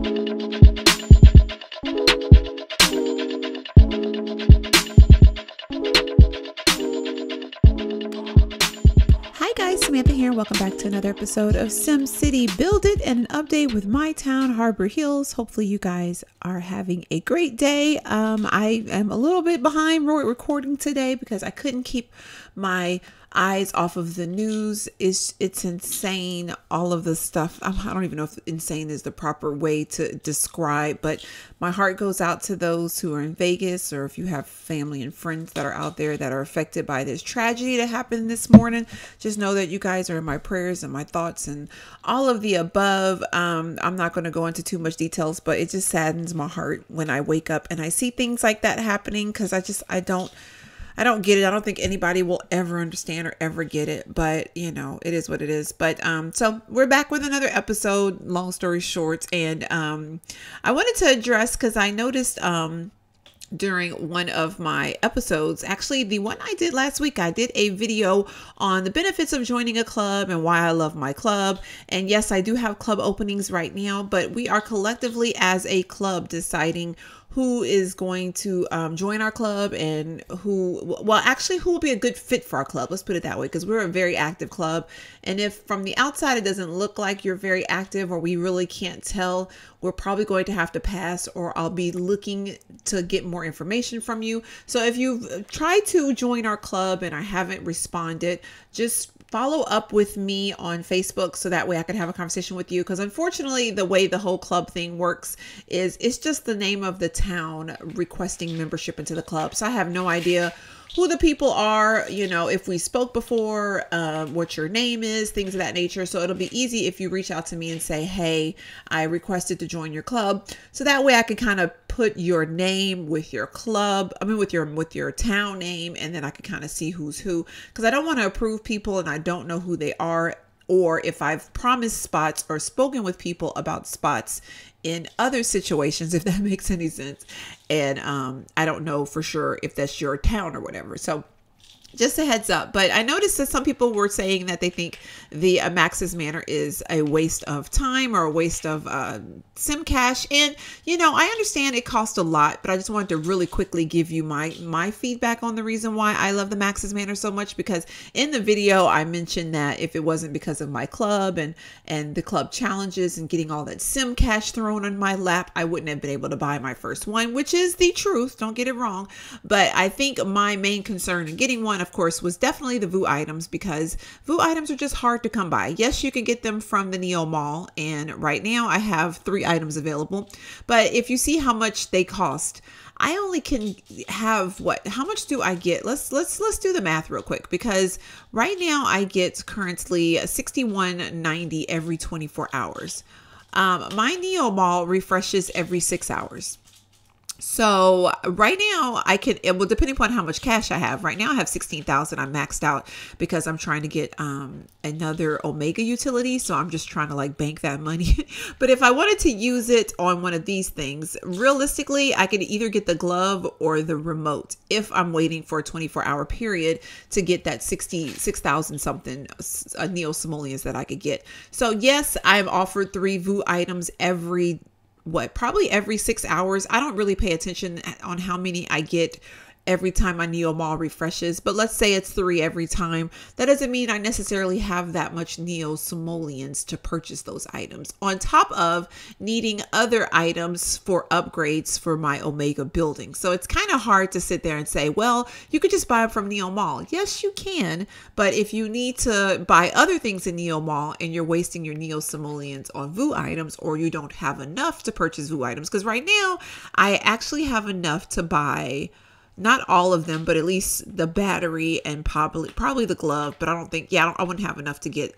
Hi guys, Samantha here. Welcome back to another episode of SimCity Build It and an update with my town, Harbor Hills. Hopefully you guys are having a great day. I am a little bit behind recording today because I couldn't keep my eyes off of the news. It's insane, all of the stuff. I don't even know if insane is the proper way to describe, but my heart goes out to those who are in Vegas, or if you have family and friends that are out there that are affected by this tragedy that happened this morning. Just know that you guys are in my prayers and my thoughts and all of the above. I'm not going to go into too much details, but it just saddens my heart when I wake up and I see things like that happening, because I don't get it. I don't think anybody will ever understand or ever get it, but you know, it is what it is. But so we're back with another episode, long story short. And I wanted to address, because I noticed during one of my episodes, actually the one I did last week, I did a video on the benefits of joining a club and why I love my club. And yes, I do have club openings right now, but we are collectively as a club deciding who is going to join our club and who will be a good fit for our club. Let's put it that way, because we're a very active club. And if from the outside it doesn't look like you're very active, or we really can't tell, we're probably going to have to pass, or I'll be looking to get more information from you. So if you've tried to join our club and I haven't responded, just follow up with me on Facebook so that way I can have a conversation with you. Because unfortunately, the way the whole club thing works is it's just the name of the town requesting membership into the club. So I have no idea who the people are, you know, if we spoke before, what your name is, things of that nature. So it'll be easy if you reach out to me and say, hey, I requested to join your club. So that way I can kind of put your name with your club, with your town name, and then I can kind of see who's who, because I don't want to approve people and I don't know who they are, or if I've promised spots or spoken with people about spots in other situations, if that makes any sense. And I don't know for sure if that's your town or whatever. So just a heads up. But I noticed that some people were saying that they think the Max's Manor is a waste of time or a waste of sim cash. And, you know, I understand it costs a lot, but I just wanted to really quickly give you my feedback on the reason why I love the Max's Manor so much. Because in the video, I mentioned that if it wasn't because of my club and the club challenges and getting all that sim cash thrown on my lap, I wouldn't have been able to buy my first one, which is the truth. Don't get it wrong. But I think my main concern in getting one, of course, was definitely the VU items, because VU items are just hard to come by. Yes, you can get them from the Neo Mall, and right now I have 3 items available. But if you see how much they cost, I only can have how much do I get? Let's do the math real quick, because right now I get currently $61.90 every 24 hours. My Neo Mall refreshes every 6 hours. So right now I can, well, depending upon how much cash I have, right now I have 16,000. I'm maxed out because I'm trying to get another Omega utility. So I'm just trying to like bank that money. But if I wanted to use it on one of these things, realistically, I could either get the glove or the remote if I'm waiting for a 24-hour period to get that 66,000 something Neo Simoleons that I could get. So yes, I'm offered 3 VU items probably every 6 hours. I don't really pay attention on how many I get every time my Neo Mall refreshes, but let's say it's 3 every time. That doesn't mean I necessarily have that much Neo Simoleons to purchase those items, on top of needing other items for upgrades for my Omega building. So it's kind of hard to sit there and say, well, you could just buy them from Neo Mall. Yes, you can. But if you need to buy other things in Neo Mall and you're wasting your Neo Simoleons on VU items, or you don't have enough to purchase VU items, because right now I actually have enough to buy, not all of them, but at least the battery and probably the glove. But I don't think, I wouldn't have enough to get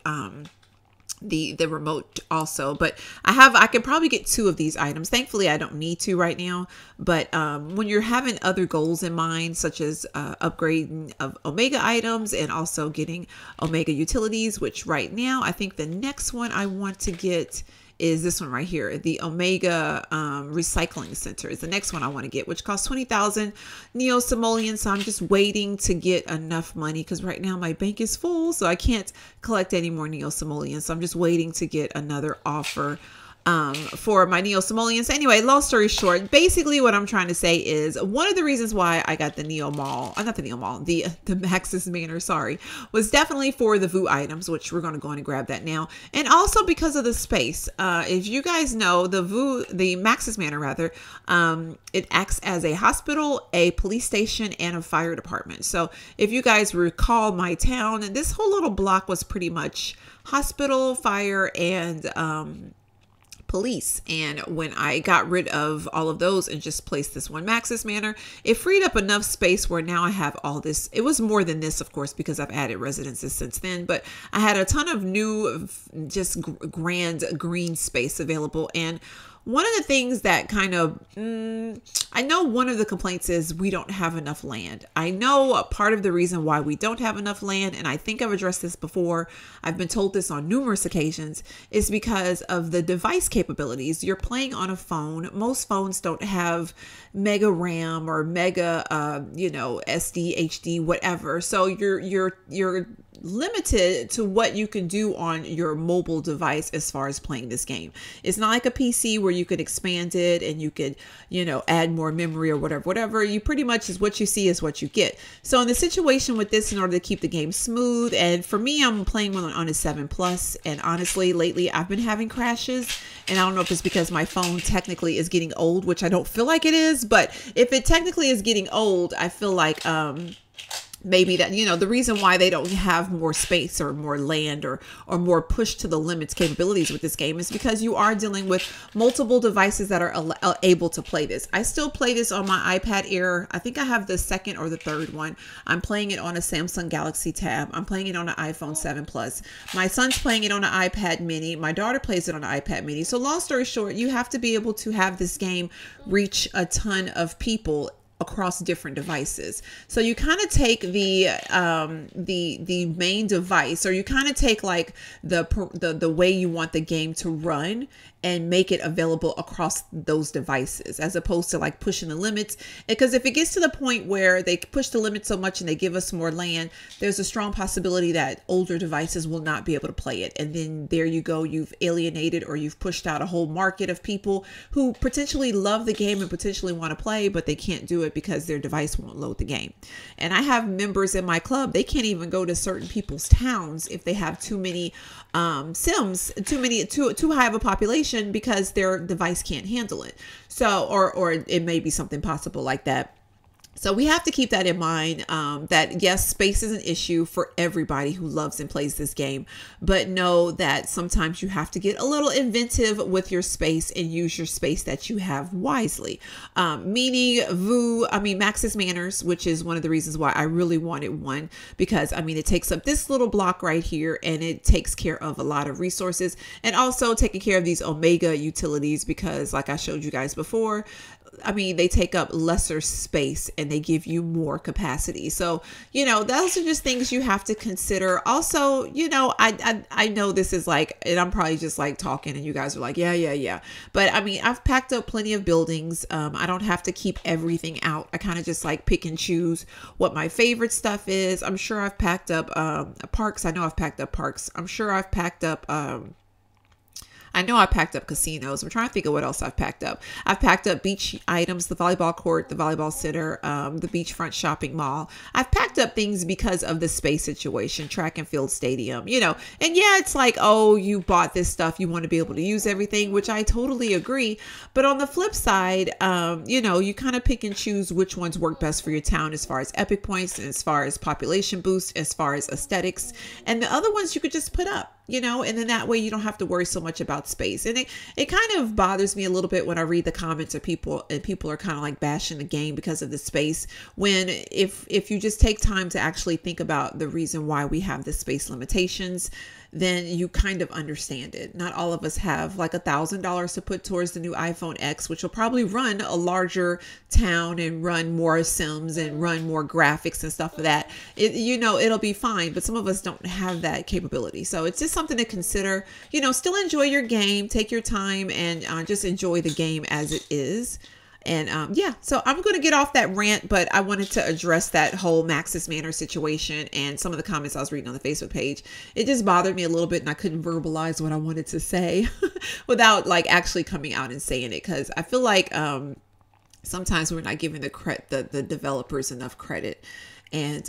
the remote also. But I can probably get 2 of these items. Thankfully, I don't need to right now. But when you're having other goals in mind, such as upgrading of Omega items and also getting Omega utilities, which right now I think the next one I want to get is this one right here. The Omega Recycling Center is the next one I want to get, which costs 20,000 Neo Simoleons. So I'm just waiting to get enough money, because right now my bank is full, so I can't collect any more Neo Simoleons. So I'm just waiting to get another offer for my Neo-Simoleons. Anyway, long story short, basically what I'm trying to say is one of the reasons why I got the Neo Mall, not the Neo Mall, the Maxis Manor, sorry, was definitely for the VU items, which we're going to go in and grab that now. And also because of the space. If you guys know, the Maxis Manor rather, it acts as a hospital, a police station, and a fire department. So if you guys recall my town, and this whole little block was pretty much hospital, fire, and police. And when I got rid of all of those and just placed this one Maxis Manor, it freed up enough space where now I have all this. It was more than this, of course, because I've added residences since then, but I had a ton of new, just grand green space available. And one of the things that kind of, I know one of the complaints is we don't have enough land. I know a part of the reason why we don't have enough land, and I think I've addressed this before, I've been told this on numerous occasions, is because of the device capabilities. You're playing on a phone. Most phones don't have mega RAM or mega, SD, HD, whatever. So you're limited to what you can do on your mobile device as far as playing this game. It's not like a PC where you could expand it and you could, add more memory or whatever. You pretty much is what you see is what you get. So in the situation with this, in order to keep the game smooth, and for me, I'm playing one on a 7 Plus, and honestly, lately I've been having crashes, and I don't know if it's because my phone technically is getting old, which I don't feel like it is, but if it technically is getting old, I feel like, maybe that, the reason why they don't have more space or more land or more push to the limits capabilities with this game is because you are dealing with multiple devices that are able to play this. I still play this on my iPad Air. I think I have the second or the third one. I'm playing it on a Samsung Galaxy Tab. I'm playing it on an iPhone 7 Plus. My son's playing it on an iPad Mini. My daughter plays it on an iPad Mini. So long story short, you have to be able to have this game reach a ton of people across different devices. So you kind of take the main device, or you kind of take like the way you want the game to run and make it available across those devices, as opposed to like pushing the limits. Because if it gets to the point where they push the limits so much and they give us more land, there's a strong possibility that older devices will not be able to play it. And then there you go, you've alienated or you've pushed out a whole market of people who potentially love the game and potentially want to play, but they can't do it because their device won't load the game. And I have members in my club, they can't even go to certain people's towns if they have too many Sims, too high of a population, because their device can't handle it. So, or it may be something possible like that. So we have to keep that in mind, that yes, space is an issue for everybody who loves and plays this game, but know that sometimes you have to get a little inventive with your space and use your space that you have wisely. Meaning Maxis Manors, which is one of the reasons why I really wanted one, because it takes up this little block right here and it takes care of a lot of resources, and also taking care of these Omega utilities, because like I showed you guys before, they take up lesser space and they give you more capacity. So, those are just things you have to consider. Also, I know this is like, and I'm probably just like talking and you guys are like, yeah. But I've packed up plenty of buildings. I don't have to keep everything out. I kind of just like pick and choose what my favorite stuff is. I'm sure I've packed up parks. I know I've packed up parks. I'm sure I've packed up I know I packed up casinos. I'm trying to think of what else I've packed up. I've packed up beach items, the volleyball court, the volleyball center, the beachfront shopping mall. I've packed up things because of the space situation, track and field stadium, and yeah, it's like, oh, you bought this stuff, you want to be able to use everything, which I totally agree. But on the flip side, you kind of pick and choose which ones work best for your town as far as epic points, as far as population boost, as far as aesthetics, and the other ones you could just put up. And then that way you don't have to worry so much about space. And it kind of bothers me a little bit when I read the comments of people, and people are kind of like bashing the game because of the space, when if you just take time to actually think about the reason why we have the space limitations, then you kind of understand it. Not all of us have like $1,000 to put towards the new iPhone X, which will probably run a larger town and run more Sims and run more graphics and stuff for that. It'll be fine, but some of us don't have that capability. So it's just something to consider. Still enjoy your game, take your time, and just enjoy the game as it is. And yeah, so I'm going to get off that rant, but I wanted to address that whole Maxis Manor situation and some of the comments I was reading on the Facebook page. It just bothered me a little bit, and I couldn't verbalize what I wanted to say without like actually coming out and saying it, because I feel like sometimes we're not giving the developers enough credit. And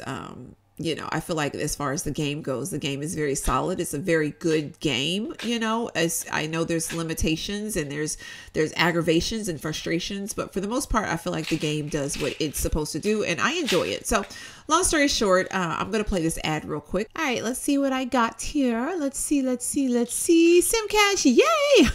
you know, I feel like as far as the game goes, the game is very solid. It's a very good game, you know, as I know there's limitations and there's aggravations and frustrations, but for the most part, I feel like the game does what it's supposed to do and I enjoy it. So long story short, I'm going to play this ad real quick. All right, let's see what I got here. Let's see. SimCash, yay!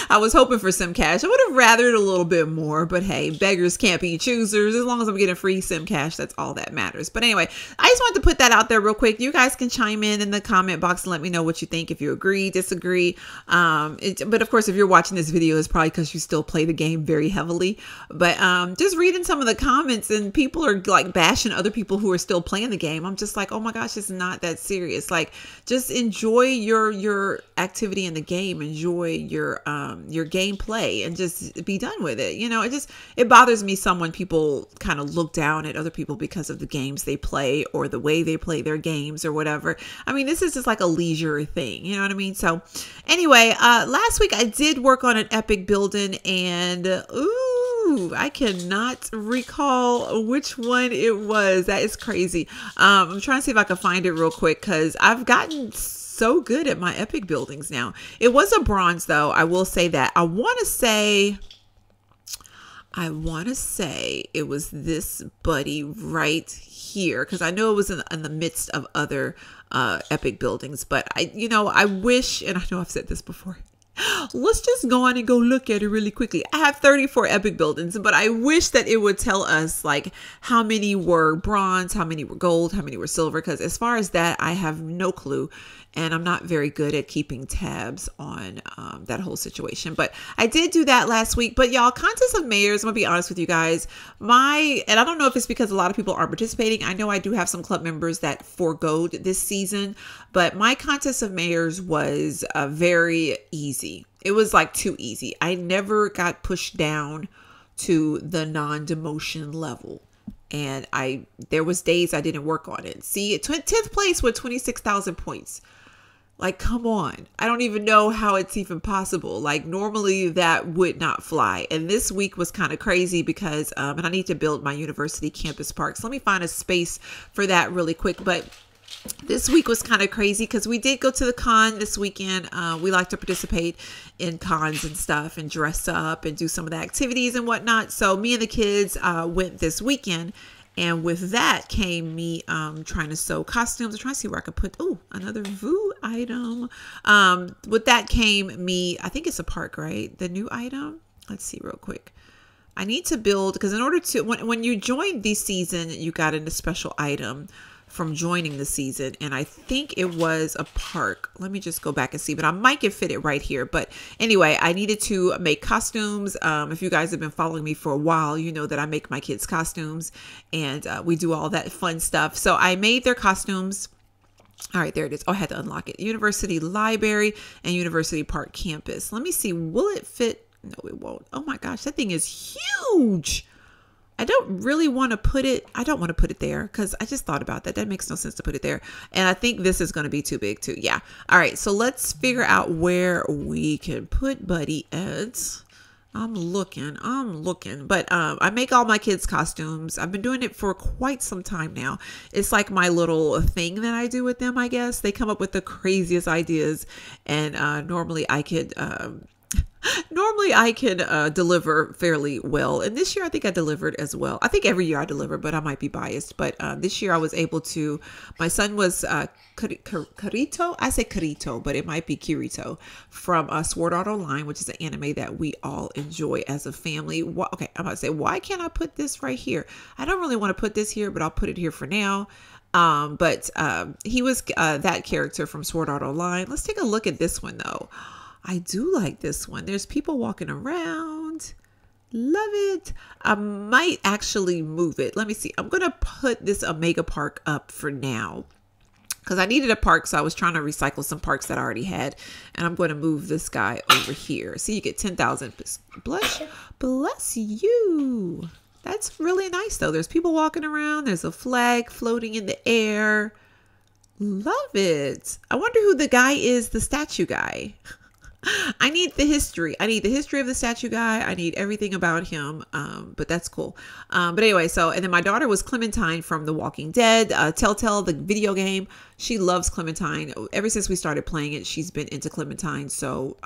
I was hoping for SimCash. I would have rathered a little bit more, but hey, beggars can't be choosers. As long as I'm getting free SimCash, that's all that matters. But anyway, I just wanted to put that out there real quick. You guys can chime in the comment box and let me know what you think, if you agree, disagree. But of course, if you're watching this video, it's probably because you still play the game very heavily. But just reading some of the comments, and people are like bashing other people who are still playing the game. I'm just like, oh my gosh, it's not that serious. Like, just enjoy your activity in the game, enjoy your gameplay, and just be done with it. You know, it bothers me some when people kind of look down at other people because of the games they play or the way they play their games or whatever. I mean, this is just like a leisure thing, you know what I mean? So anyway, last week I did work on an epic building, and ooh, I cannot recall which one it was. That is crazy. I'm trying to see if I can find it real quick, because I've gotten so good at my epic buildings now. It was a bronze though. I will say that. I want to say it was this buddy right here, because I know it was in the midst of other epic buildings. But I wish, and I know I've said this before, let's just go on and go look at it really quickly. I have 34 epic buildings, but I wish that it would tell us like how many were bronze, how many were gold, how many were silver, because as far as that, I have no clue. And I'm not very good at keeping tabs on that whole situation. But I did do that last week. But y'all, contest of mayors, I'm going to be honest with you guys. And I don't know if it's because a lot of people aren't participating. I know I do have some club members that forgoed this season. But my contest of mayors was very easy. It was like too easy. I never got pushed down to the non-demotion level. And there was days I didn't work on it. See, 10th place with 26,000 points. Like, come on. I don't even know how it's even possible. Like, normally that would not fly. And this week was kind of crazy because, and I need to build my university campus park. So let me find a space for that really quick. But this week was kind of crazy because we did go to the con this weekend. We like to participate in cons and stuff and dress up and do some of the activities and whatnot. So me and the kids went this weekend. And with that came me trying to sew costumes. I'm trying to see where I could put, another VOO item. With that came me, I think it's a park, right? The new item. Let's see real quick. I need to build, because in order to, when you join the season, you got a special item from joining the season, and I think it was a park. Let me just go back and see, but I might get fitted right here. But anyway, I needed to make costumes. If you guys have been following me for a while, you know that I make my kids costumes, and we do all that fun stuff. So I made their costumes. All right, there it is. Oh, I had to unlock it. University Library and University Park Campus. Let me see. Will it fit? No, it won't. Oh my gosh, that thing is huge. I don't really want to put it. I don't want to put it there because I just thought about that. That makes no sense to put it there. And I think this is going to be too big too. Yeah. All right. So let's figure out where we can put Buddy Eds. I'm looking, but I make all my kids' costumes. I've been doing it for quite some time now. It's like my little thing that I do with them, I guess. They come up with the craziest ideas, and normally I could deliver fairly well. And this year, I think I delivered as well. I think every year I deliver, but I might be biased. But this year I was able to, my son was Kirito. I say Kirito, but it might be Kirito from Sword Art Online, which is an anime that we all enjoy as a family. Okay, I'm about to say, why can't I put this right here? I don't really want to put this here, but I'll put it here for now. But he was that character from Sword Art Online. Let's take a look at this one though. I do like this one. There's people walking around. Love it. I might actually move it. Let me see. I'm going to put this Omega Park up for now. because I needed a park. So I was trying to recycle some parks that I already had. And I'm going to move this guy over here. See, you get 10,000. Bless you. That's really nice, though. There's people walking around. There's a flag floating in the air. Love it. I wonder who the guy is, the statue guy. I need the history. I need the history of the statue guy. I need everything about him. But that's cool. But anyway, and then my daughter was Clementine from The Walking Dead, Telltale, the video game. She loves Clementine. Ever since we started playing it, she's been into Clementine. So,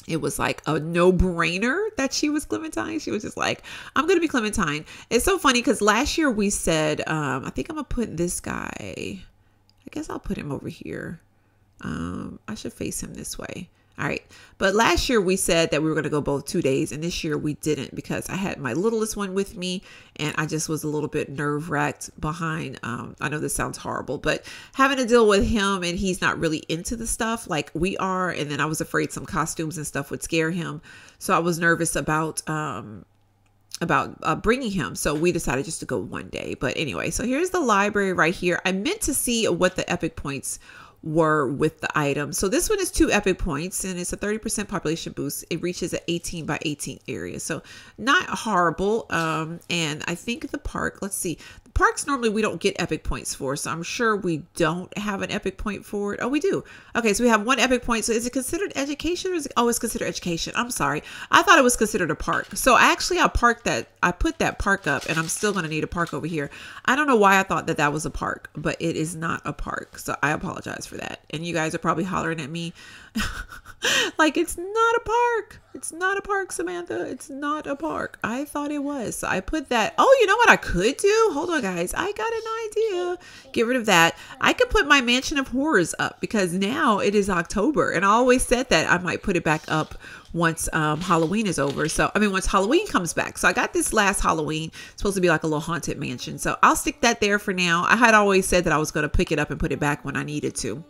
it was like a no-brainer that she was Clementine. She was just like, I'm going to be Clementine. It's so funny because last year we said, I think I'm going to put this guy, I guess I'll put him over here. I should face him this way. All right. But last year we said that we were going to go both 2 days, and this year we didn't because I had my littlest one with me and I just was a little bit nerve-wracked behind. I know this sounds horrible, but having to deal with him and he's not really into the stuff like we are. And then I was afraid some costumes and stuff would scare him. So I was nervous about bringing him. So we decided just to go 1 day. But anyway, so here's the library right here. I meant to see what the epic points were with the item. So this one is 2 epic points and it's a 30% population boost. It reaches an 18 by 18 area. So not horrible. And I think the park, let's see, the parks normally we don't get epic points for. So I'm sure we don't have an epic point for it. Oh, we do. Okay. So we have 1 epic point. So is it considered education or is it always considered education? I'm sorry. I thought it was considered a park. So actually I put that park up and I'm still going to need a park over here. I don't know why I thought that was a park, but it is not a park. So I apologize for that. And you guys are probably hollering at me like it's not a park. It's not a park, Samantha. It's not a park. I thought it was. So I put that. Oh, you know what I could do? Hold on, guys. I got an idea. Get rid of that. I could put my Mansion of Horrors up because now it is October. And I always said that I might put it back up once Halloween is over. So, I mean, once Halloween comes back. So I got this last Halloween. It's supposed to be like a little haunted mansion. So I'll stick that there for now. I had always said that I was going to pick it up and put it back when I needed to.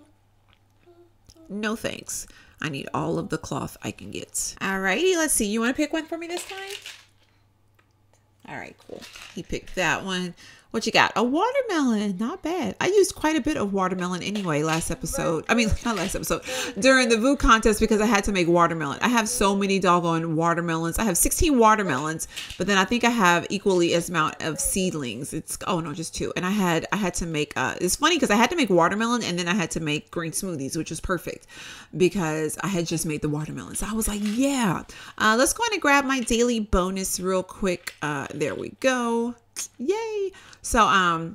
No thanks. I need all of the cloth I can get. Alrighty, let's see. You want to pick one for me this time? All right, cool. He picked that one. What you got? A watermelon. Not bad. I used quite a bit of watermelon anyway last episode. I mean, not last episode. During the VOO contest because I had to make watermelon. I have so many doggone watermelons. I have 16 watermelons, but then I think I have equally as amount of seedlings. Oh no, just 2. And I had to make, it's funny because I had to make watermelon and then I had to make green smoothies, which was perfect because I had just made the watermelon. So I was like, yeah, let's go ahead and grab my daily bonus real quick. There we go. Yay. So,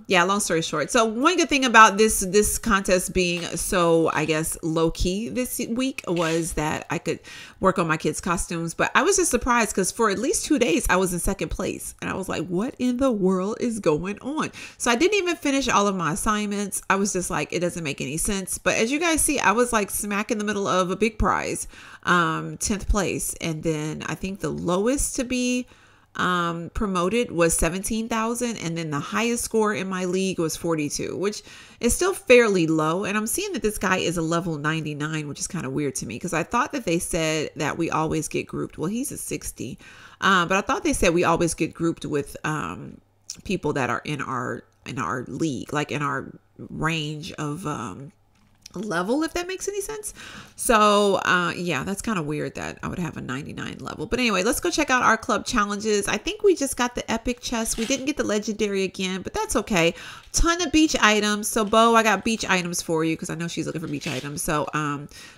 yeah, long story short. So one good thing about this contest being so, I guess, low key this week was that I could work on my kids' costumes, but I was just surprised because for at least 2 days I was in second place and I was like, what in the world is going on? So I didn't even finish all of my assignments. I was just like, it doesn't make any sense. But as you guys see, I was like smack in the middle of a big prize, 10th place. And then I think the lowest to be promoted was 17,000 and then the highest score in my league was 42, which is still fairly low. And I'm seeing that this guy is a level 99, which is kind of weird to me because I thought that they said that we always get grouped. Well, he's a 60, but I thought they said we always get grouped with people that are in our league, like in our range of level, if that makes any sense. So yeah, that's kind of weird that I would have a 99 level. But anyway, let's go check out our club challenges. I think we just got the epic chest. We didn't get the legendary again, but that's okay. Ton of beach items. So Bo, I got beach items for you because I know she's looking for beach items. So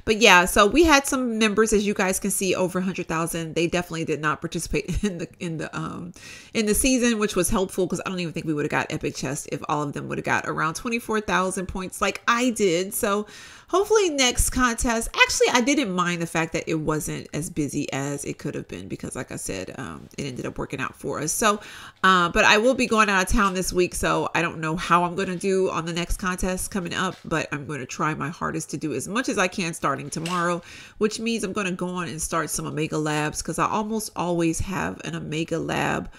but yeah, so we had some members, as you guys can see, over 100,000. They definitely did not participate in the season, which was helpful because I don't even think we would have got epic chest if all of them would have got around 24,000 points like I did. So hopefully next contest, actually, I didn't mind the fact that it wasn't as busy as it could have been because like I said, it ended up working out for us. So, but I will be going out of town this week. So I don't know how I'm going to do on the next contest coming up, but I'm going to try my hardest to do as much as I can starting tomorrow, which means I'm going to go on and start some Omega Labs because I almost always have an Omega Lab,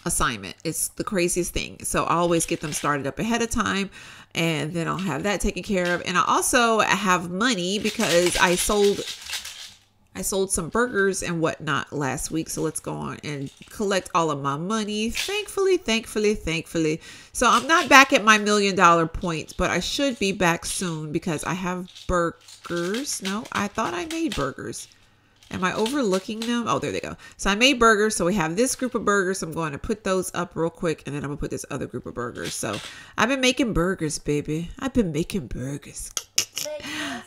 assignment. It's the craziest thing. So I always get them started up ahead of time and then I'll have that taken care of. And I also have money because I sold I sold some burgers and whatnot last week, so let's go on and collect all of my money. Thankfully, thankfully, thankfully. So I'm not back at my $1 million point, but I should be back soon because I have burgers. No, I thought I made burgers. Am I overlooking them? Oh, there they go. So I made burgers. So we have this group of burgers. I'm going to put those up real quick, and then I'm going to put this other group of burgers. So I've been making burgers, baby. I've been making burgers.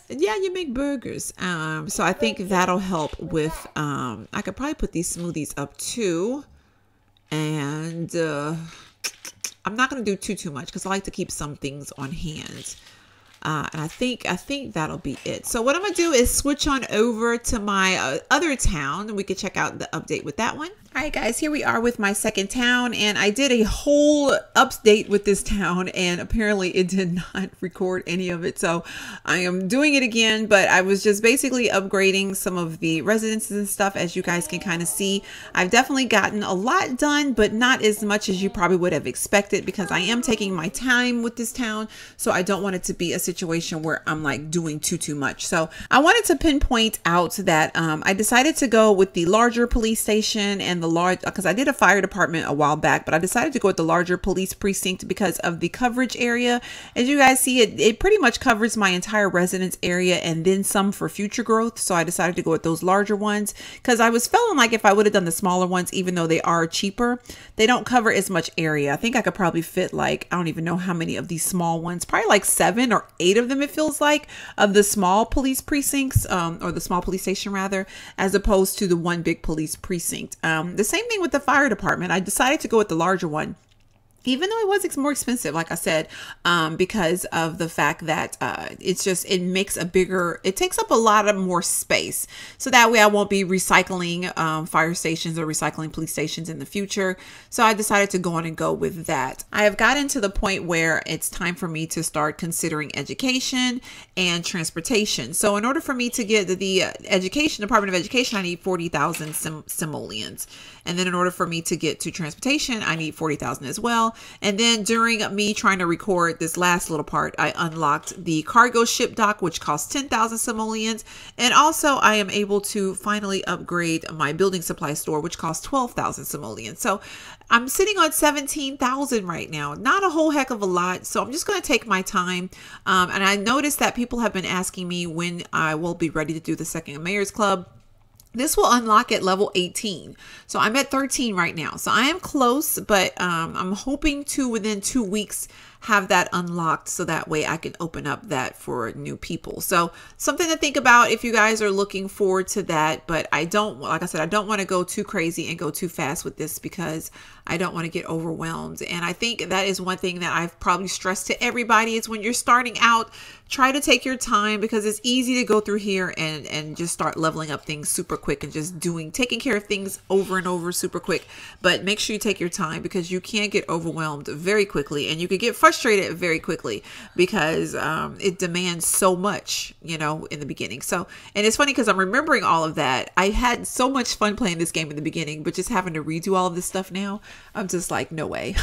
Yeah, you make burgers. So I think that'll help with, I could probably put these smoothies up too. And I'm not going to do too much because I like to keep some things on hand. And I think that'll be it. So what I'm going to do is switch on over to my other town, and we can check out the update with that one. All right, guys, here we are with my second town, and I did a whole update with this town, and apparently it did not record any of it. So I am doing it again, but I was just basically upgrading some of the residences and stuff. As you guys can kind of see, I've definitely gotten a lot done, but not as much as you probably would have expected because I am taking my time with this town. So I don't want it to be a situation where I'm like doing too much. So I wanted to pinpoint out that I decided to go with the larger police station and the large, because I did a fire department a while back, but I decided to go with the larger police precinct because of the coverage area. As you guys see, it pretty much covers my entire residence area and then some for future growth. So I decided to go with those larger ones because I was feeling like if I would have done the smaller ones, even though they are cheaper, they don't cover as much area. I think I could probably fit like, I don't even know how many of these small ones, probably like 7 or 8 of them, it feels like, of the small police precincts, or the small police station rather, as opposed to the one big police precinct. The same thing with the fire department. I decided to go with the larger one, even though it was more expensive, like I said, because of the fact that it makes a bigger, it takes up a lot of more space. So that way I won't be recycling fire stations or recycling police stations in the future. So I decided to go on and go with that. I have gotten to the point where it's time for me to start considering education and transportation. So in order for me to get the Department of Education, I need 40,000 simoleons. And then in order for me to get to transportation, I need 40,000 as well. And then during me trying to record this last little part, I unlocked the cargo ship dock, which costs 10,000 simoleons. And also I am able to finally upgrade my building supply store, which costs 12,000 simoleons. So I'm sitting on 17,000 right now. Not a whole heck of a lot. So I'm just going to take my time. And I noticed that people have been asking me when I will be ready to do the second Mayor's Club. This will unlock at level 18. So I'm at 13 right now. So I am close, but I'm hoping to within 2 weeks have that unlocked so that way I can open up that for new people. So something to think about if you guys are looking forward to that. But I don't, like I said, I don't want to go too crazy and go too fast with this because I don't want to get overwhelmed. And I think that is one thing that I've probably stressed to everybody is when you're starting out, try to take your time because it's easy to go through here and just start leveling up things super quick and just taking care of things over and over super quick. But make sure you take your time because you can get overwhelmed very quickly and you could get frustrated very quickly because it demands so much, you know, in the beginning. So, and it's funny because I'm remembering all of that. I had so much fun playing this game in the beginning, but just having to redo all of this stuff now, I'm just like, no way.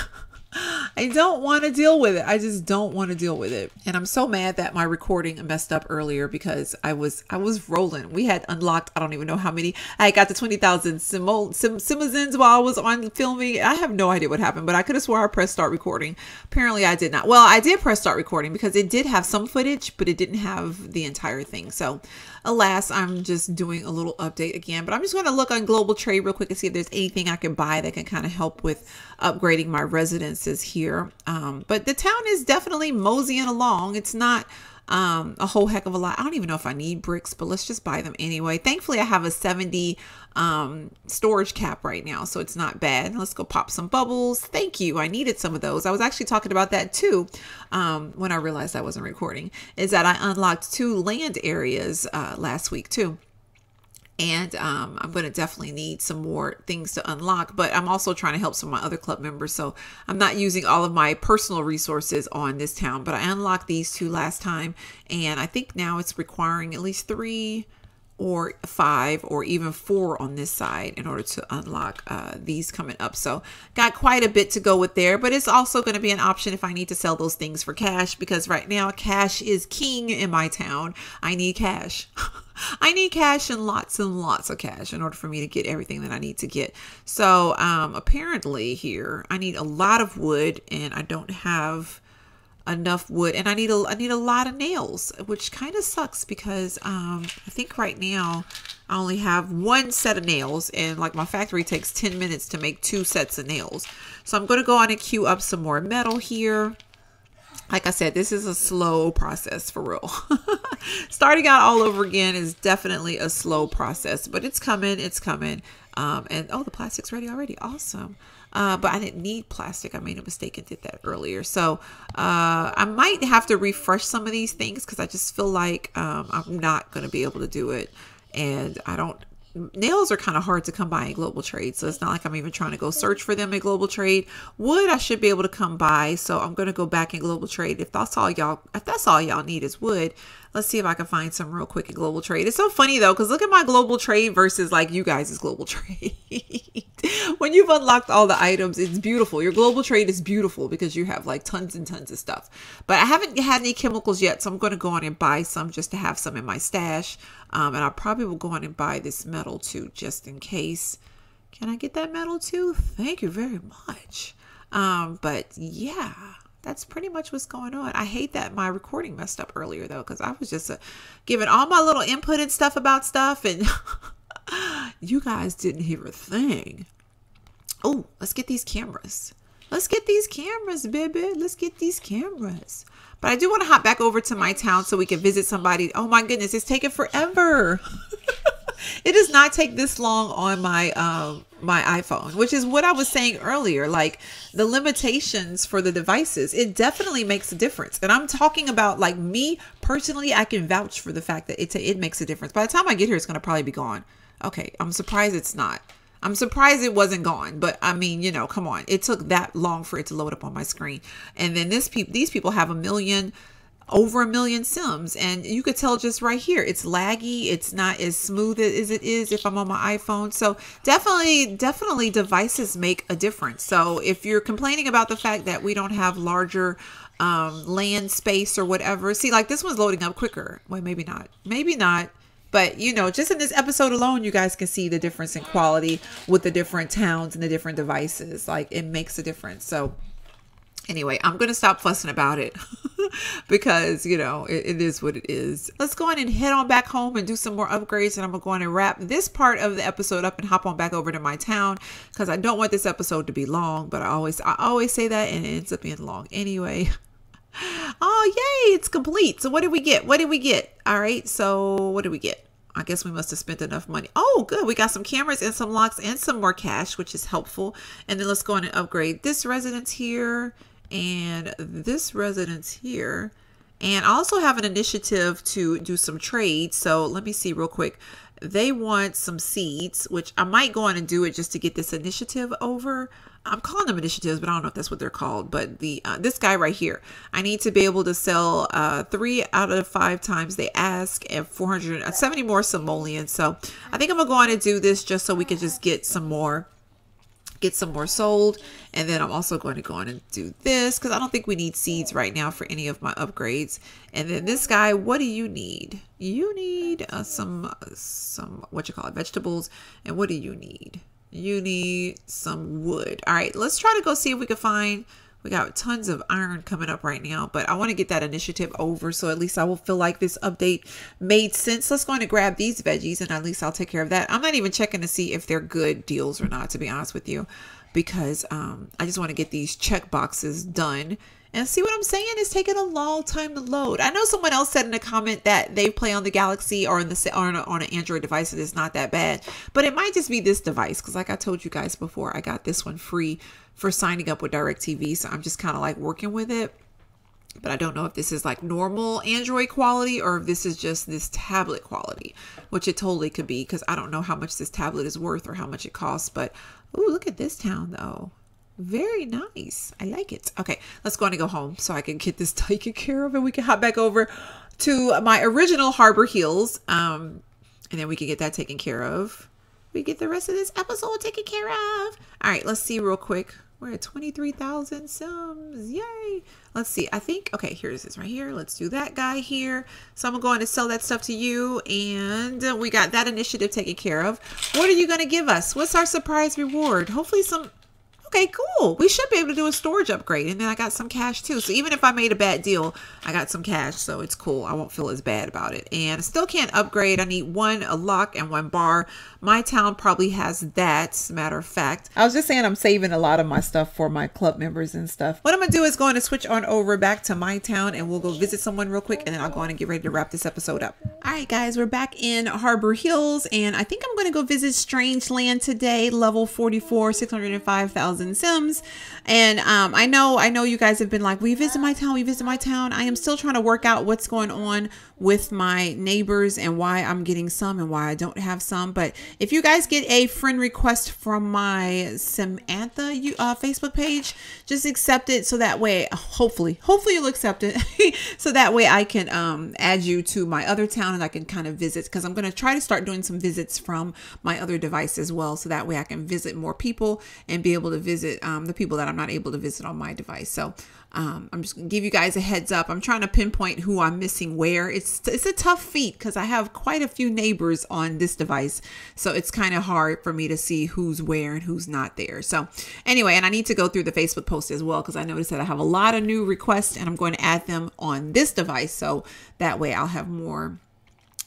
I don't want to deal with it. I just don't want to deal with it. And I'm so mad that my recording messed up earlier because I was rolling. We had unlocked, I don't even know how many. I got to 20,000 simazens while I was on filming. I have no idea what happened, but I could have swore I pressed start recording. Apparently I did not. Well, I did press start recording because it did have some footage, but it didn't have the entire thing. So alas, I'm just doing a little update again, but I'm just going to look on global trade real quick and see if there's anything I can buy that can kind of help with upgrading my residences here. But the town is definitely moseying along. It's not a whole heck of a lot. I don't even know if I need bricks, but let's just buy them anyway. Thankfully, I have a 70 storage cap right now, so it's not bad. Let's go pop some bubbles. Thank you. I needed some of those. I was actually talking about that too when I realized I wasn't recording, is that I unlocked 2 land areas last week too. And I'm going to definitely need some more things to unlock, but I'm also trying to help some of my other club members. So I'm not using all of my personal resources on this town, but I unlocked these 2 last time. And I think now it's requiring at least 3 or 5 or even 4 on this side in order to unlock these coming up. So got quite a bit to go with there, but it's also going to be an option if I need to sell those things for cash, because right now cash is king in my town. I need cash. I need cash and lots of cash in order for me to get everything that I need to get. So apparently here I need a lot of wood, and I don't have enough wood, and I need a lot of nails, which kind of sucks because I think right now I only have 1 set of nails, and like my factory takes 10 minutes to make 2 sets of nails. So I'm going to go on and queue up some more metal here. Like I said, this is a slow process for real. Starting out all over again is definitely a slow process, but it's coming, it's coming. And oh, the plastic's ready already. Awesome. But I didn't need plastic. I made a mistake and did that earlier. So I might have to refresh some of these things because I just feel like I'm not going to be able to do it. And nails are kind of hard to come by in global trade. So it's not like I'm even trying to go search for them in global trade. Wood, I should be able to come by. So I'm going to go back in global trade. If that's all y'all need is wood, let's see if I can find some real quick in global trade. It's so funny though, because look at my global trade versus like you guys' global trade. When you've unlocked all the items, it's beautiful. Your global trade is beautiful because you have like tons and tons of stuff. But I haven't had any chemicals yet, so I'm going to go on and buy some just to have some in my stash. And I probably will go on and buy this metal too, just in case. Can I get that metal too? Thank you very much. But yeah, that's pretty much what's going on. I hate that my recording messed up earlier though, because I was just giving all my little input and stuff about stuff, and you guys didn't hear a thing. Oh, let's get these cameras. Let's get these cameras, baby. Let's get these cameras. But I do want to hop back over to my town so we can visit somebody. Oh my goodness, it's taking forever. It does not take this long on my my iPhone, which is what I was saying earlier. Like the limitations for the devices, it definitely makes a difference. And I'm talking about like me personally, I can vouch for the fact that it makes a difference. By the time I get here, it's going to probably be gone. Okay, I'm surprised it's not. I'm surprised it wasn't gone, but I mean, you know, come on. It took that long for it to load up on my screen. And then these people have over a million Sims, and you could tell just right here, it's laggy. It's not as smooth as it is if I'm on my iPhone. So definitely devices make a difference. So if you're complaining about the fact that we don't have larger land space or whatever, see, like this one's loading up quicker. Well, maybe not. But, you know, just in this episode alone, you guys can see the difference in quality with the different towns and the different devices. Like, it makes a difference. So, anyway, I'm going to stop fussing about it because, you know, it is what it is. Let's go on and head on back home and do some more upgrades. And I'm going to go on and wrap this part of the episode up and hop on back over to my town because I don't want this episode to be long. But I always say that, and it ends up being long anyway. Oh, yay, it's complete. So what did we get? All right, so what did we get? I guess we must have spent enough money. Oh, good. We got some cameras and some locks and some more cash, which is helpful. And then let's go on and upgrade this residence here and this residence here. And I also have an initiative to do some trades. So let me see real quick. They want some seeds, which I might go on and do it just to get this initiative over. I'm calling them initiatives, but I don't know if that's what they're called. But this guy right here, I need to be able to sell 3 out of 5 times they ask and 470 more simoleons. So I think I'm gonna go on and do this just so we can just get some more sold. And then I'm also going to go on and do this because I don't think we need seeds right now for any of my upgrades. And then this guy, what do you need? You need some vegetables. And what do you need? You need some wood. All right, let's try to go see if we can find, we got tons of iron coming up right now, but I want to get that initiative over so at least I will feel like this update made sense. Let's go on and grab these veggies and at least I'll take care of that. I'm not even checking to see if they're good deals or not, to be honest with you, because I just want to get these check boxes done. And see what I'm saying? It's taking a long time to load. I know someone else said in a comment that they play on the Galaxy or on an Android device and it's not that bad. But it might just be this device because like I told you guys before, I got this one free for signing up with DirecTV. So I'm just kind of like working with it. But I don't know if this is like normal Android quality or if this is just this tablet quality, which it totally could be because I don't know how much this tablet is worth or how much it costs. But ooh, look at this town though. Very nice. I like it. Okay, let's go on and go home so I can get this taken care of and we can hop back over to my original Harbor Hills. And And then we can get that taken care of. We get the rest of this episode taken care of. All right, let's see real quick. We're at 23,000 Sims. Yay. Let's see. I think, okay, here's this right here. Let's do that guy here. So I'm going to sell that stuff to you. And we got that initiative taken care of. What are you going to give us? What's our surprise reward? Hopefully some... Okay, cool. We should be able to do a storage upgrade. And then I got some cash too. So even if I made a bad deal, I got some cash. So it's cool. I won't feel as bad about it. And I still can't upgrade. I need a lock and 1 bar. My town probably has that, as a matter of fact. I was just saying I'm saving a lot of my stuff for my club members and stuff. What I'm going to do is going to switch on over back to my town and we'll go visit someone real quick. And then I'll go on and get ready to wrap this episode up. All right, guys, we're back in Harbor Hills. And I think I'm going to go visit Strangeland today. Level 44, 605,000 Sims. And I know you guys have been like, we visit my town, we visit my town. I am still trying to work out what's going on with my neighbors and why I'm getting some and why I don't have some. But if you guys get a friend request from my Sim-antha Facebook page, just accept it so that way, hopefully you'll accept it. So that way I can add you to my other town and I can kind of visit, because I'm going to try to start doing some visits from my other device as well. So that way I can visit more people and be able to visit the people that I'm not able to visit on my device. So I'm just gonna give you guys a heads up. I'm trying to pinpoint who I'm missing where. It's a tough feat because I have quite a few neighbors on this device. So it's kind of hard for me to see who's where and who's not there. So anyway, and I need to go through the Facebook post as well, because I noticed that I have a lot of new requests and I'm going to add them on this device. So that way I'll have more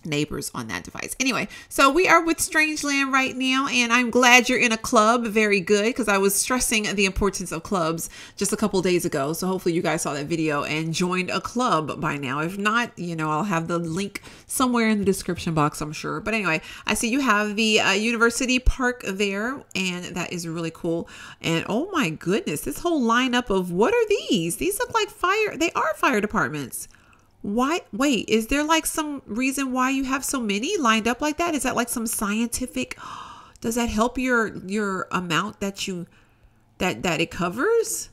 neighbors on that device. Anyway, so we are with Strangeland right now, and I'm glad you're in a club. Very good, because I was stressing the importance of clubs just a couple days ago. So hopefully you guys saw that video and joined a club by now. If not, I'll have the link somewhere in the description box, I'm sure. But anyway, I see you have the University Park there, and that is really cool. And oh my goodness, this whole lineup of, what are these? These look like fire. They are fire departments. Why? Wait, is there like some reason why you have so many lined up like that? Is that like some scientific, does that help your amount that it covers?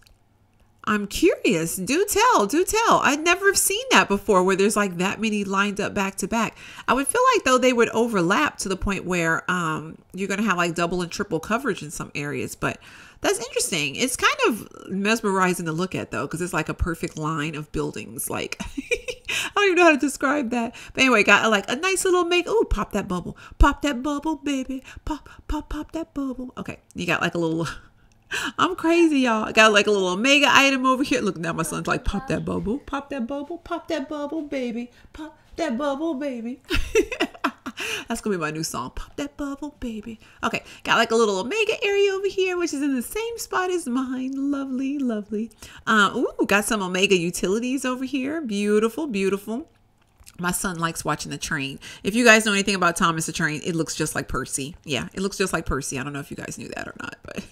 I'm curious. Do tell. I'd never have seen that before, where there's like that many lined up back to back. I would feel like though they would overlap to the point where you're going to have like double and triple coverage in some areas, but that's interesting. It's kind of mesmerizing to look at though, because it's like a perfect line of buildings. Like, I don't even know how to describe that. But anyway, got like a nice little ooh, pop that bubble. Pop that bubble, baby. Pop that bubble. Okay. You got like a little, I'm crazy, y'all. I got like a little Omega item over here. Look, now my son's like, pop that bubble. Pop that bubble. Pop that bubble, baby. Pop that bubble, baby. That's gonna be my new song. Pop that bubble, baby. Okay, got like a little Omega area over here, which is in the same spot as mine. Lovely, lovely. Ooh, got some Omega utilities over here. Beautiful, beautiful. My son likes watching the train. If you guys know anything about Thomas the Train, it looks just like Percy. Yeah, it looks just like Percy. I don't know if you guys knew that or not, but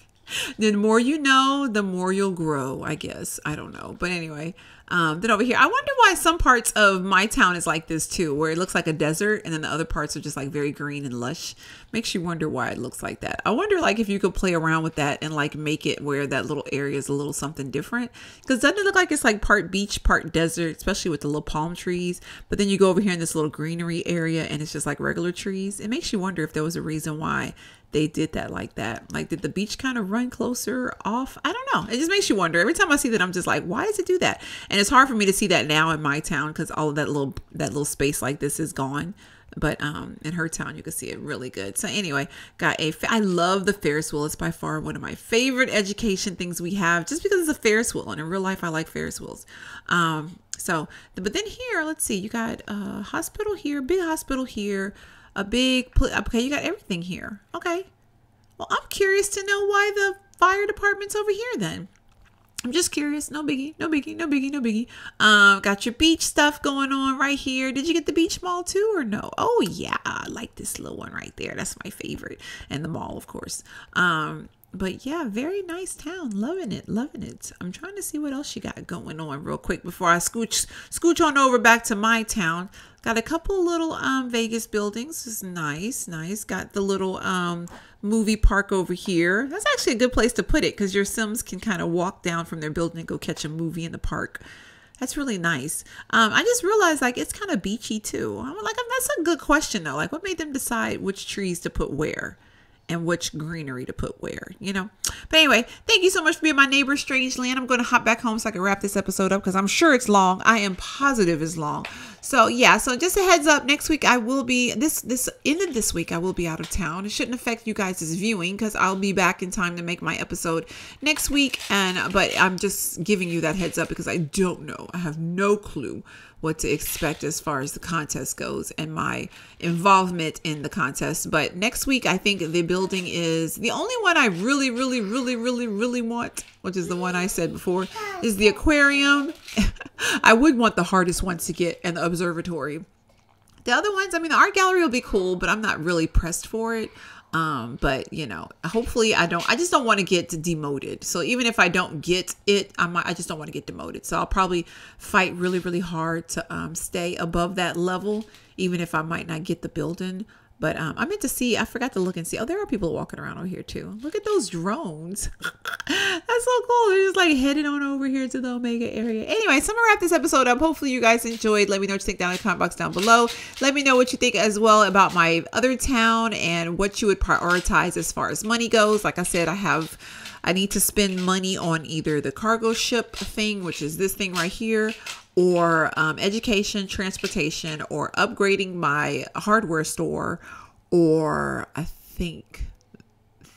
the more you know, the more you'll grow, I guess. I don't know. But anyway, then over here, I wonder why some parts of my town is like this too, where it looks like a desert and then the other parts are just like very green and lush. Makes you wonder why it looks like that. I wonder like if you could play around with that and like make it where that little area is a little something different. Because doesn't it look like it's like part beach, part desert, especially with the little palm trees. But then you go over here in this little greenery area and it's just like regular trees. It makes you wonder if there was a reason why they did that like that. Like, did the beach kind of run closer off? I don't know. It just makes you wonder. Every time I see that, I'm just like, why does it do that? And it's hard for me to see that now in my town because all of that little space like this is gone. But in her town, you can see it really good. So anyway, I love the Ferris wheel. It's by far one of my favorite education things we have, just because it's a Ferris wheel. And in real life, I like Ferris wheels. But then here, let's see, you got a hospital here, big hospital here. Okay, you got everything here. Okay. Well, I'm curious to know why the fire department's over here then. I'm just curious. No biggie, no biggie, no biggie, no biggie. Got your beach stuff going on right here. Did you get the beach mall too or no? Oh yeah, I like this little one right there. That's my favorite. And the mall, of course. But yeah, very nice town. Loving it, loving it. I'm trying to see what else you got going on real quick before I scooch on over back to my town. Got a couple little Vegas buildings. This is nice, nice. Got the little movie park over here. That's actually a good place to put it because your Sims can kind of walk down from their building and go catch a movie in the park. That's really nice. I just realized like it's kind of beachy too. I'm like, that's a good question though. Like what made them decide which trees to put where and which greenery to put where, you know? But anyway, thank you so much for being my neighbor, Strangeland. I'm going to hop back home so I can wrap this episode up because I'm sure it's long. I am positive it's long. So yeah, so just a heads up, next week I will be, this end of this week I will be out of town. It shouldn't affect you guys' viewing because I'll be back in time to make my episode next week. But I'm just giving you that heads up because I don't know. I have no clue what to expect as far as the contest goes and my involvement in the contest. But next week, I think the building is the only one I really want, which is the one I said before, is the aquarium. I would want the hardest ones to get and the observatory. The other ones, I mean, the art gallery will be cool, but I'm not really pressed for it. But you know, hopefully I just don't want to get demoted. So even if I don't get it, I just don't want to get demoted. So I'll probably fight really hard to stay above that level, even if I might not get the building. But I meant to see, I forgot to look and see. Oh, there are people walking around over here too. Look at those drones. That's so cool. They're just like headed on over here to the Omega area. Anyway, so I'm gonna wrap this episode up. Hopefully you guys enjoyed. Let me know what you think down in the comment box down below. Let me know what you think as well about my other town and what you would prioritize as far as money goes. Like I said, I need to spend money on either the cargo ship thing, which is this thing right here, or education, transportation, or upgrading my hardware store, or I think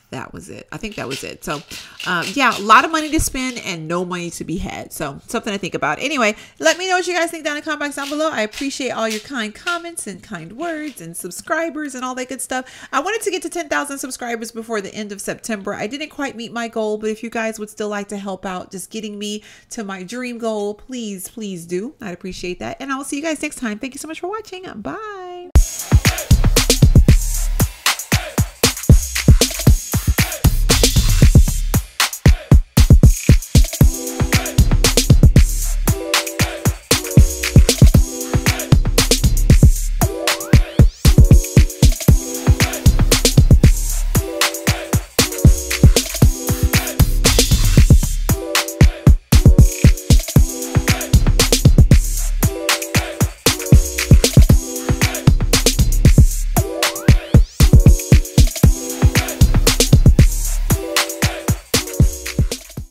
that was it. I think that was it. So yeah, a lot of money to spend and no money to be had. So something to think about. Anyway, let me know what you guys think down in the comment box down below. I appreciate all your kind comments and kind words and subscribers and all that good stuff. I wanted to get to 10,000 subscribers before the end of September. I didn't quite meet my goal, but if you guys would still like to help out just getting me to my dream goal, please do. I'd appreciate that. And I will see you guys next time. Thank you so much for watching. Bye.